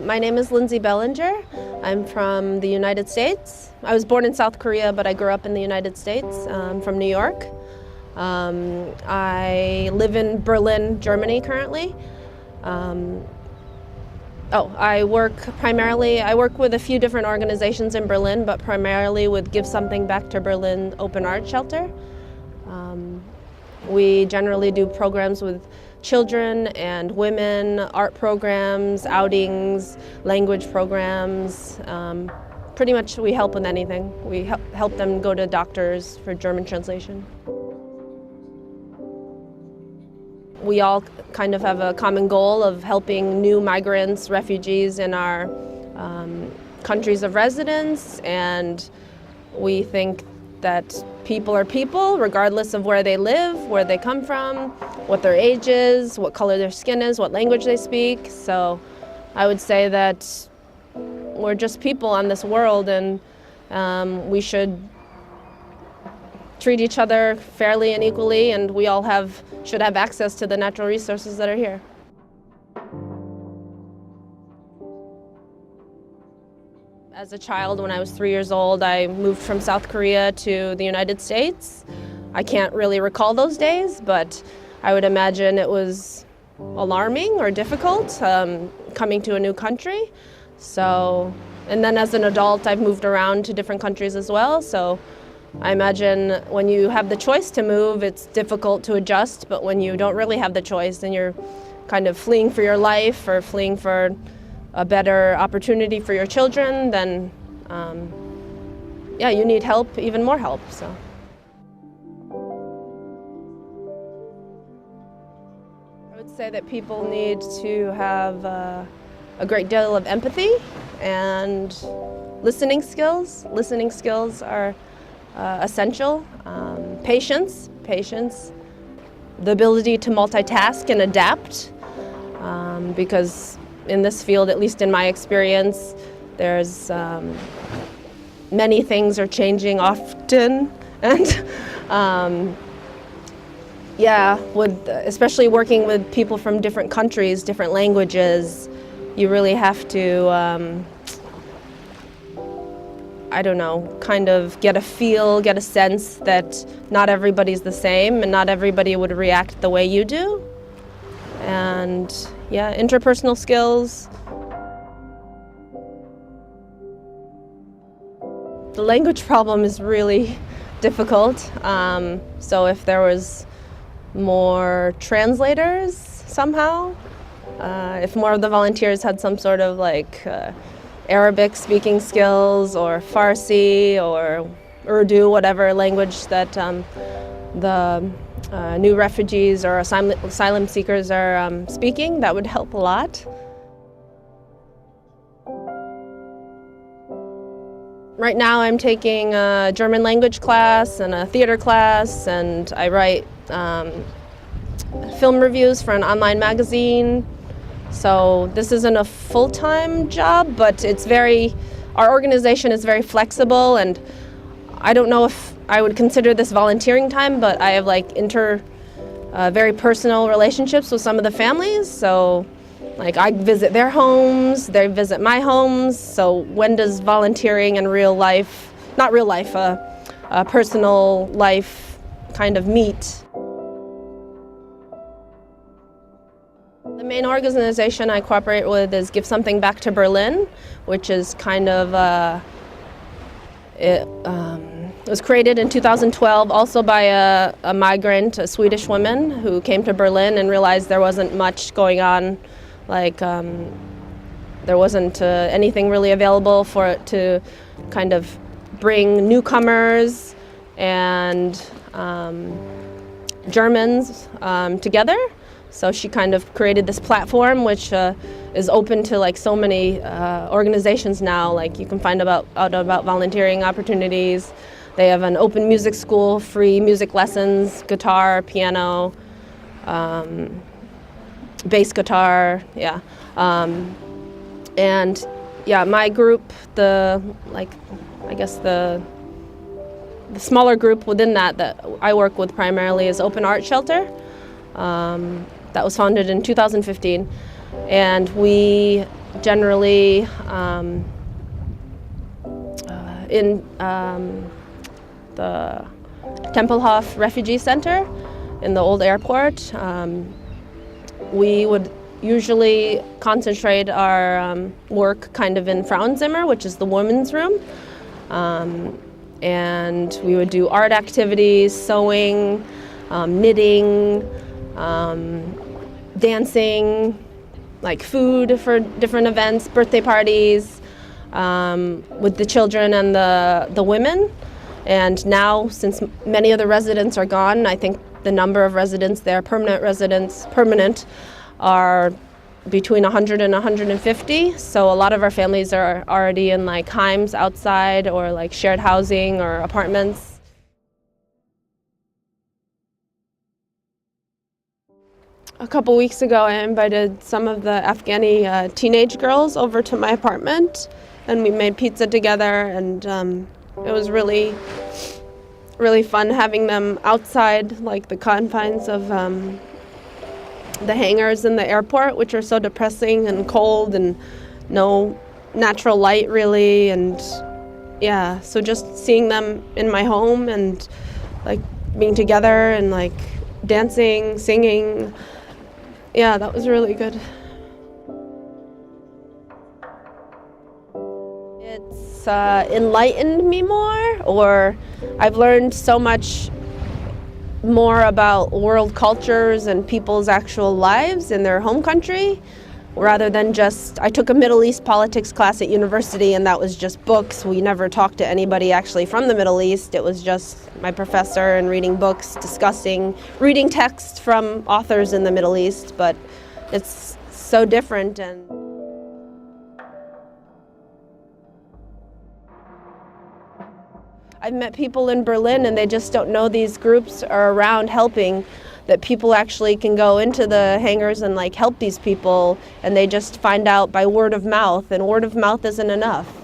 My name is Lindsay Bellinger. I'm from the United States. I was born in South Korea, but I grew up in the United States. I'm from New York. I live in Berlin, Germany currently. I work with a few different organizations in Berlin, but primarily with Give Something Back to Berlin Open Art Shelter. We generally do programs with children and women, art programs, outings, language programs. Pretty much we help with anything. We help them go to doctors for German translation. We all kind of have a common goal of helping new migrants, refugees in our countries of residence, and we think that people are people regardless of where they live, where they come from, what their age is, what color their skin is, what language they speak. So I would say that we're just people on this world, and we should treat each other fairly and equally, and we all should have access to the natural resources that are here. As a child, when I was 3 years old, I moved from South Korea to the United States. I can't really recall those days, but I would imagine it was alarming or difficult coming to a new country. And then as an adult, I've moved around to different countries as well. So I imagine when you have the choice to move, it's difficult to adjust, but when you don't really have the choice and you're kind of fleeing for your life or fleeing for a better opportunity for your children, then you need help, even more help. So I would say that people need to have a great deal of empathy and listening skills. Listening skills are essential. Patience, the ability to multitask and adapt, because in this field, at least in my experience, there's many things are changing often, and especially working with people from different countries, different languages, you really have to kind of get a sense that not everybody's the same and not everybody would react the way you do. And interpersonal skills. The language problem is really difficult. So if there was more translators somehow, if more of the volunteers had some sort of Arabic speaking skills or Farsi or Urdu, whatever language that the new refugees or asylum seekers are speaking, that would help a lot. Right now I'm taking a German language class and a theater class, and I write film reviews for an online magazine. So this isn't a full-time job, but our organization is very flexible, and I don't know if I would consider this volunteering time, but I have very personal relationships with some of the families. So I visit their homes, they visit my homes. So when does volunteering and personal life kind of meet? The main organization I cooperate with is Give Something Back to Berlin, which is it was created in 2012 also by a migrant, a Swedish woman who came to Berlin and realized there wasn't much going on, there wasn't anything really available for it to kind of bring newcomers and Germans together. So she kind of created this platform which is open to so many organizations now. You can find out about volunteering opportunities. They have an open music school, free music lessons, guitar, piano, bass guitar, my group, the smaller group within that I work with primarily is Open Art Shelter. That was founded in 2015, and we generally in the Tempelhof Refugee Center in the old airport. We would usually concentrate our work kind of in Frauenzimmer, which is the women's room. And we would do art activities, sewing, knitting, dancing, like food for different events, birthday parties, with the children and the women. And now, since many of the residents are gone, I think the number of residents there, permanent, are between 100 and 150. So a lot of our families are already in like heims outside or like shared housing or apartments. A couple weeks ago, I invited some of the Afghani teenage girls over to my apartment, and we made pizza together, and it was really fun having them outside, like the confines of the hangars in the airport, which are so depressing and cold and no natural light really. And yeah, so just seeing them in my home and like being together and like dancing, singing, yeah, that was really good. It's enlightened me more, or I've learned so much more about world cultures and people's actual lives in their home country, rather than just, I took a Middle East politics class at university and that was just books. We never talked to anybody actually from the Middle East. It was just my professor and reading books, discussing, reading texts from authors in the Middle East, but it's so different. And I've met people in Berlin and they just don't know these groups are around helping, that people actually can go into the hangars and like help these people, and they just find out by word of mouth, and word of mouth isn't enough.